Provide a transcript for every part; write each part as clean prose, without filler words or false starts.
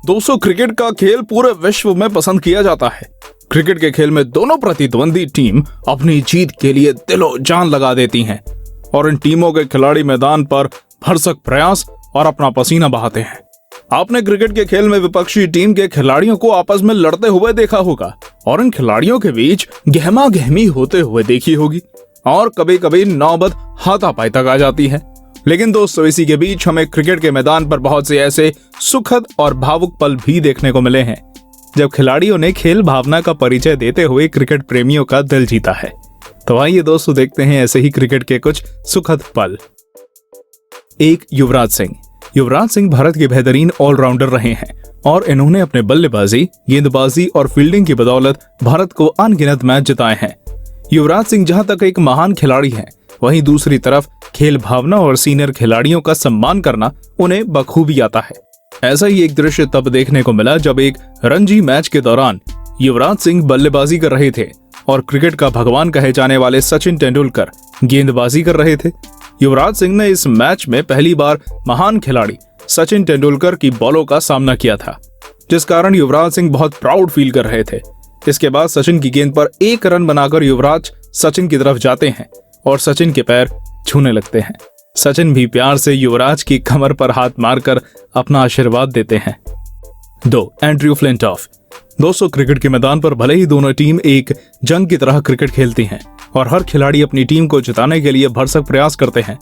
दोस्तों, क्रिकेट का खेल पूरे विश्व में पसंद किया जाता है। क्रिकेट के खेल में दोनों प्रतिद्वंदी टीम अपनी जीत के लिए दिलो जान लगा देती हैं और इन टीमों के खिलाड़ी मैदान पर भरसक प्रयास और अपना पसीना बहाते हैं। आपने क्रिकेट के खेल में विपक्षी टीम के खिलाड़ियों को आपस में लड़ते हुए देखा होगा और इन खिलाड़ियों के बीच गहमा गहमी होते हुए देखी होगी और कभी कभी नौबत हाथापाई तक आ जाती है। लेकिन दोस्तों, इसी के बीच हमें क्रिकेट के मैदान पर बहुत से ऐसे सुखद और भावुक पल भी देखने को मिले हैं जब खिलाड़ियों ने खेल भावना का परिचय देते हुए क्रिकेट प्रेमियों का दिल जीता है। तो आइए दोस्तों, देखते हैं ऐसे ही क्रिकेट के कुछ सुखद पल। एक, युवराज सिंह। युवराज सिंह भारत के बेहतरीन ऑलराउंडर रहे हैं और इन्होंने अपने बल्लेबाजी, गेंदबाजी और फील्डिंग की बदौलत भारत को अनगिनत मैच जिताए हैं। युवराज सिंह जहां तक एक महान खिलाड़ी हैं, वहीं दूसरी तरफ खेल भावना और सीनियर खिलाड़ियों का सम्मान करना उन्हें बखूबी आता है। ऐसा ही एक दृश्य तब देखने को मिला जब एक रणजी मैच के दौरान युवराज सिंह बल्लेबाजी कर रहे थे और क्रिकेट का भगवान कहे जाने वाले सचिन तेंदुलकर गेंदबाजी कर रहे थे। युवराज सिंह ने इस मैच में पहली बार महान खिलाड़ी सचिन तेंदुलकर की बॉलों का सामना किया था, जिस कारण युवराज सिंह बहुत प्राउड फील कर रहे थे। इसके बाद सचिन की गेंद पर एक रन बनाकर युवराज सचिन की तरफ जाते हैं और सचिन के पैर छूने लगते हैं। सचिन भी प्यार से युवराज की कमर पर हाथ मारकर अपना आशीर्वाद देते हैं। 2, एंड्रयू फ्लिंटॉफ। दोस्तों, क्रिकेट के मैदान पर भले ही दोनों टीम एक जंग की तरह क्रिकेट खेलती हैं और हर खिलाड़ी अपनी टीम को जिताने के लिए भरसक प्रयास करते हैं,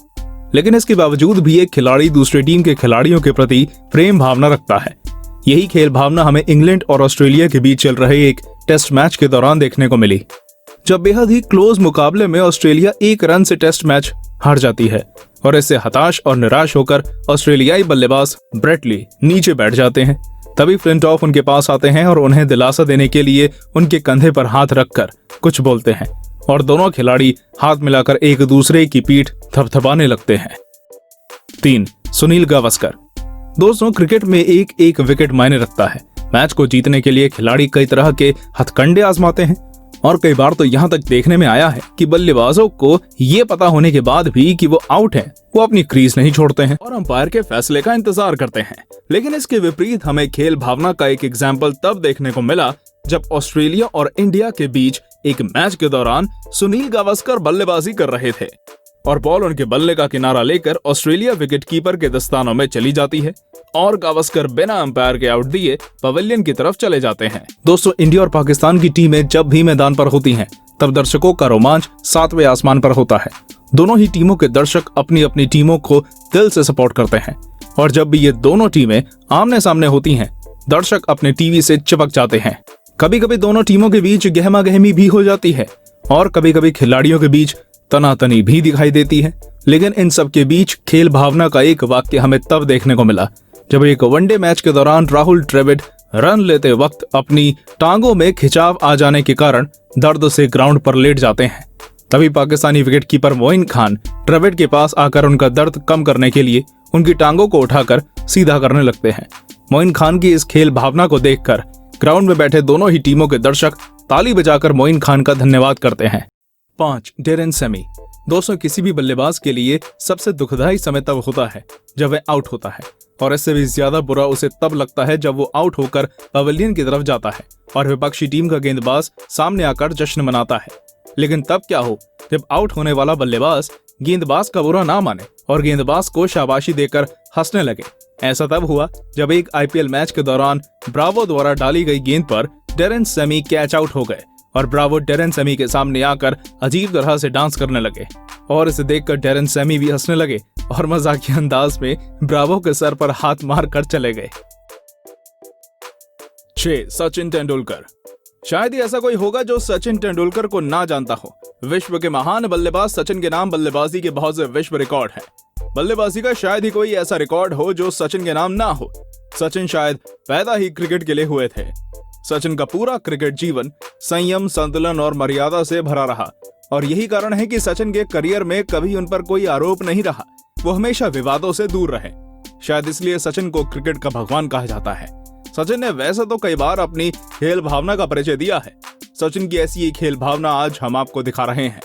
लेकिन इसके बावजूद भी एक खिलाड़ी दूसरी टीम के खिलाड़ियों के प्रति प्रेम भावना रखता है। यही खेल भावना हमें इंग्लैंड और ऑस्ट्रेलिया के बीच चल रहे एक टेस्ट मैच के दौरान देखने को मिली, जब बेहद ही क्लोज मुकाबले में ऑस्ट्रेलिया 1 रन से टेस्ट मैच हार जाती है और इससे हताश और निराश होकर ऑस्ट्रेलियाई बल्लेबाज ब्रेट ली नीचे बैठ जाते हैं। तभी फ्लिंटॉफ उनके पास आते हैं और उन्हें दिलासा देने के लिए उनके कंधे पर हाथ रखकर कुछ बोलते हैं और दोनों खिलाड़ी हाथ मिलाकर एक दूसरे की पीठ थपथपाने लगते हैं। 3, सुनील गावस्कर। दोस्तों, क्रिकेट में एक एक विकेट मायने रखता है। मैच को जीतने के लिए खिलाड़ी कई तरह के हथकंडे आजमाते हैं और कई बार तो यहाँ तक देखने में आया है कि बल्लेबाजों को ये पता होने के बाद भी कि वो आउट हैं, वो अपनी क्रीज नहीं छोड़ते हैं और अंपायर के फैसले का इंतजार करते हैं। लेकिन इसके विपरीत हमें खेल भावना का एक एग्जाम्पल तब देखने को मिला जब ऑस्ट्रेलिया और इंडिया के बीच एक मैच के दौरान सुनील गावस्कर बल्लेबाजी कर रहे थे और बॉल उनके बल्ले का किनारा लेकर ऑस्ट्रेलिया विकेटकीपर के दस्तानों में चली जाती है और गावस्कर बिना अंपायर के आउट दिए पवेलियन की तरफ चले जाते हैं। दोस्तों, इंडिया और पाकिस्तान की टीमें जब भी मैदान पर होती हैं, तब दर्शकों का रोमांच 7वें आसमान पर होता है। दोनों ही टीमों के दर्शक अपनी अपनी टीमों को दिल से सपोर्ट करते हैं और जब भी ये दोनों टीमें आमने सामने होती हैं, दर्शक अपने टीवी से चिपक जाते हैं। कभी कभी दोनों टीमों के बीच गहमा गहमी भी हो जाती है और कभी कभी खिलाड़ियों के बीच तनातनी भी दिखाई देती है। लेकिन इन सब के बीच खेल भावना का एक वाक्य हमें तब देखने को मिला जब एक वनडे मैच के दौरान राहुल द्रविड़ रन लेते वक्त अपनी टांगों में खिंचाव आ जाने के कारण दर्द से ग्राउंड पर लेट जाते हैं। तभी पाकिस्तानी विकेटकीपर मोइन खान द्रविड़ के पास आकर उनका दर्द कम करने के लिए उनकी टांगों को उठाकर सीधा करने लगते हैं। मोइन खान की इस खेल भावना को देखकर ग्राउंड में बैठे दोनों ही टीमों के दर्शक ताली बजाकर मोइन खान का धन्यवाद करते हैं। 5, डेरेन सेमी। दोस्तों, किसी भी बल्लेबाज के लिए सबसे दुखदाई समय तब होता है जब वह आउट होता है और इससे भी ज्यादा बुरा उसे तब लगता है जब वो आउट होकर पवेलियन की तरफ जाता है और विपक्षी टीम का गेंदबाज सामने आकर जश्न मनाता है। लेकिन तब क्या हो जब आउट होने वाला बल्लेबाज गेंदबाज का बुरा ना माने और गेंदबाज को शाबाशी देकर हंसने लगे। ऐसा तब हुआ जब एक IPL मैच के दौरान ब्रावो द्वारा डाली गई गेंद पर डेरेन सेमी कैच आउट हो गए और ब्रावो डेरेन सेमी के सामने आकर अजीब तरह से डांस करने लगे और इसे देखकर डेरेन सेमी भी हंसने लगे और मजाकिया अंदाज में ब्रावो के सर पर हाथ मार कर चले गए। 6, सचिन तेंदुलकर। शायद ही ऐसा कोई होगा जो सचिन तेंदुलकर को ना जानता हो। विश्व के महान बल्लेबाज सचिन के नाम बल्लेबाजी के बहुत से विश्व रिकॉर्ड हैं। बल्लेबाजी का शायद ही कोई ऐसा रिकॉर्ड हो जो सचिन के नाम ना हो। सचिन शायद पैदा ही क्रिकेट के लिए हुए थे। सचिन का पूरा क्रिकेट जीवन संयम, संतुलन और मर्यादा से भरा रहा और यही कारण है कि सचिन के करियर में कभी उन पर कोई आरोप नहीं रहा। वो हमेशा विवादों से दूर रहे। शायद इसलिए सचिन को क्रिकेट का भगवान कहा जाता है। सचिन ने वैसे तो कई बार अपनी खेल भावना का परिचय दिया है। सचिन की ऐसी एक खेल भावना आज हम आपको दिखा रहे हैं।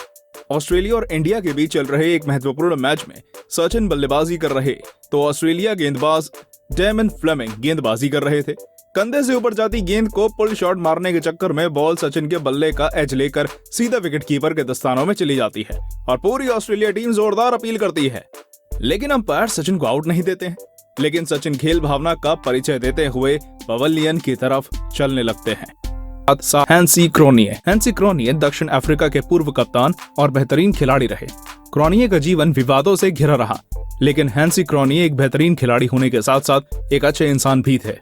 ऑस्ट्रेलिया और इंडिया के बीच चल रहे एक महत्वपूर्ण मैच में सचिन बल्लेबाजी कर रहे तो ऑस्ट्रेलिया गेंदबाज डेमन फ्लेमिंग गेंदबाजी कर रहे थे। कंधे से ऊपर जाती गेंद को पुल शॉट मारने के चक्कर में बॉल सचिन के बल्ले का एज लेकर सीधा विकेट कीपर के दस्तानों में चली जाती है और पूरी ऑस्ट्रेलिया टीम जोरदार अपील करती है, लेकिन अंपायर सचिन को आउट नहीं देते हैं। लेकिन सचिन खेल भावना का परिचय देते हुए पवेलियन की तरफ चलने लगते हैं। हैंसी क्रोनिये दक्षिण अफ्रीका के पूर्व कप्तान और बेहतरीन खिलाड़ी रहे। क्रोनिये का जीवन विवादों से घिरा रहा, लेकिन हैंसी क्रोनिये एक बेहतरीन खिलाड़ी होने के साथ साथ एक अच्छे इंसान भी थे।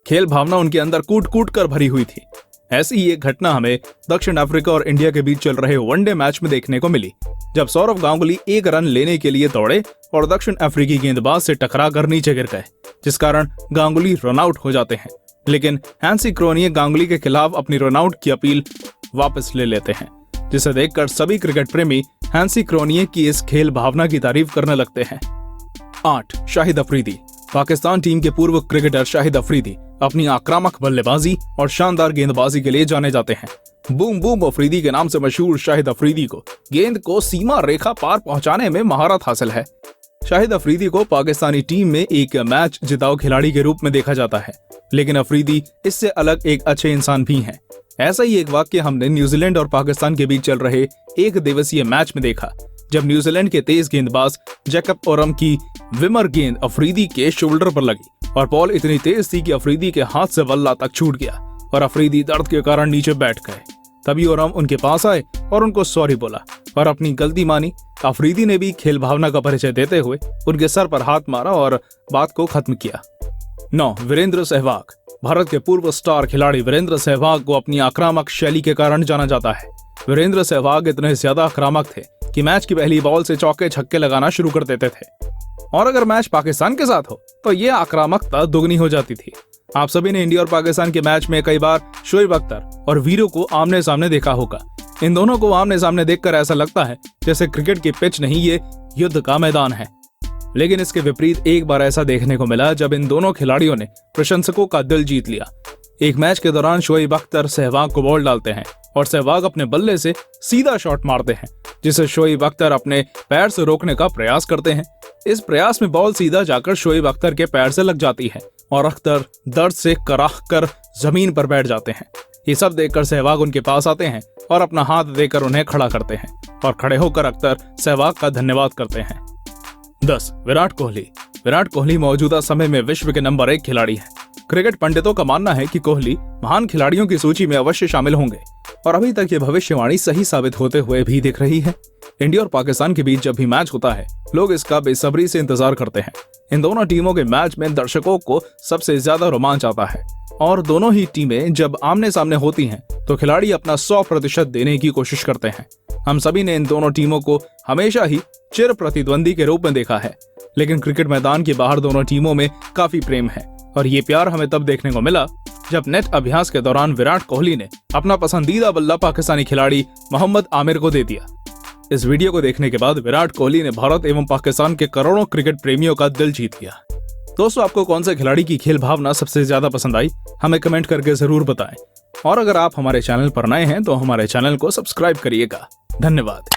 खेल भावना उनके अंदर कूट कूट कर भरी हुई थी। ऐसी ही एक घटना हमें दक्षिण अफ्रीका और इंडिया के बीच चल रहे वनडे मैच में देखने को मिली, जब सौरव गांगुली 1 रन लेने के लिए दौड़े और दक्षिण अफ्रीकी गेंदबाज से टकरा कर नीचे गिर गए, जिस कारण गांगुली रन आउट हो जाते हैं। लेकिन हैंसी क्रोनिये गांगुली के खिलाफ अपनी रन आउट की अपील वापस ले लेते हैं, जिसे देखकर सभी क्रिकेट प्रेमी हैंसी क्रोनिये की इस खेल भावना की तारीफ करने लगते हैं। 8. शाहिद अफरीदी। पाकिस्तान टीम के पूर्व क्रिकेटर शाहिद अफरीदी अपनी आक्रामक बल्लेबाजी और शानदार गेंदबाजी के लिए जाने जाते हैं। बूम बूम अफरीदी के नाम से मशहूर शाहिद अफरीदी को गेंद को सीमा रेखा पार पहुंचाने में महारत हासिल है। शाहिद अफरीदी को पाकिस्तानी टीम में एक मैच जिताऊ खिलाड़ी के रूप में देखा जाता है, लेकिन अफरीदी इससे अलग एक अच्छे इंसान भी हैं। ऐसा ही एक वाक्य हमने न्यूजीलैंड और पाकिस्तान के बीच चल रहे एक दिवसीय मैच में देखा, जब न्यूजीलैंड के तेज गेंदबाज जैकब ओरम की विमर गेंद अफरीदी के शोल्डर पर लगी और बॉल इतनी तेज थी कि अफरीदी के हाथ से बल्ला तक छूट गया और अफरीदी दर्द के कारण नीचे बैठ गए। तभी ओरम उनके पास आए और उनको सॉरी बोला और अपनी गलती मानी। अफरीदी ने भी खेल भावना का परिचय देते हुए उनके सर पर हाथ मारा और बात को खत्म किया। 9. वीरेंद्र सहवाग। भारत के पूर्व स्टार खिलाड़ी वीरेंद्र सहवाग को अपनी आक्रामक शैली के कारण जाना जाता है। वीरेंद्र सहवाग इतने ज्यादा आक्रामक थे कि मैच की पहली बॉल से चौके छक्के लगाना शुरू कर देते थे, और अगर मैच पाकिस्तान के साथ हो तो ये आक्रामकता दुगनी हो जाती थी। आप सभी ने इंडिया और पाकिस्तान के मैच में कई बार शोएब अख्तर और वीरू को आमने सामने देखा होगा। इन दोनों को आमने सामने देखकर ऐसा लगता है जैसे क्रिकेट की पिच नहीं, ये युद्ध का मैदान है। लेकिन इसके विपरीत एक बार ऐसा देखने को मिला जब इन दोनों खिलाड़ियों ने प्रशंसकों का दिल जीत लिया। एक मैच के दौरान शोएब अख्तर सहवाग को बॉल डालते हैं और सहवाग अपने बल्ले से सीधा शॉट मारते हैं, जिसे शोएब अख्तर अपने पैर से रोकने का प्रयास करते हैं। इस प्रयास में बॉल सीधा जाकर शोएब अख्तर के पैर से लग जाती है और अख्तर दर्द से कराह कर जमीन पर बैठ जाते हैं। ये सब देखकर सहवाग उनके पास आते हैं और अपना हाथ देकर उन्हें खड़ा करते हैं और खड़े होकर अख्तर सहवाग का धन्यवाद करते हैं। 10. विराट कोहली मौजूदा समय में विश्व के नंबर 1 खिलाड़ी है। क्रिकेट पंडितों का मानना है कि कोहली महान खिलाड़ियों की सूची में अवश्य शामिल होंगे और अभी तक ये भविष्यवाणी सही साबित होते हुए भी दिख रही है। इंडिया और पाकिस्तान के बीच जब भी मैच होता है, लोग इसका बेसब्री से इंतजार करते हैं। इन दोनों टीमों के मैच में दर्शकों को सबसे ज्यादा रोमांच आता है और दोनों ही टीमें जब आमने सामने होती हैं तो खिलाड़ी अपना 100% देने की कोशिश करते हैं। हम सभी ने इन दोनों टीमों को हमेशा ही चिर प्रतिद्वंदी के रूप में देखा है, लेकिन क्रिकेट मैदान के बाहर दोनों टीमों में काफी प्रेम है और ये प्यार हमें तब देखने को मिला जब नेट अभ्यास के दौरान विराट कोहली ने अपना पसंदीदा बल्ला पाकिस्तानी खिलाड़ी मोहम्मद आमिर को दे दिया। इस वीडियो को देखने के बाद विराट कोहली ने भारत एवं पाकिस्तान के करोड़ों क्रिकेट प्रेमियों का दिल जीत लिया। दोस्तों, आपको कौन से खिलाड़ी की खेल भावना सबसे ज्यादा पसंद आई, हमें कमेंट करके जरूर बताएं। और अगर आप हमारे चैनल पर नए हैं तो हमारे चैनल को सब्सक्राइब करिएगा। धन्यवाद।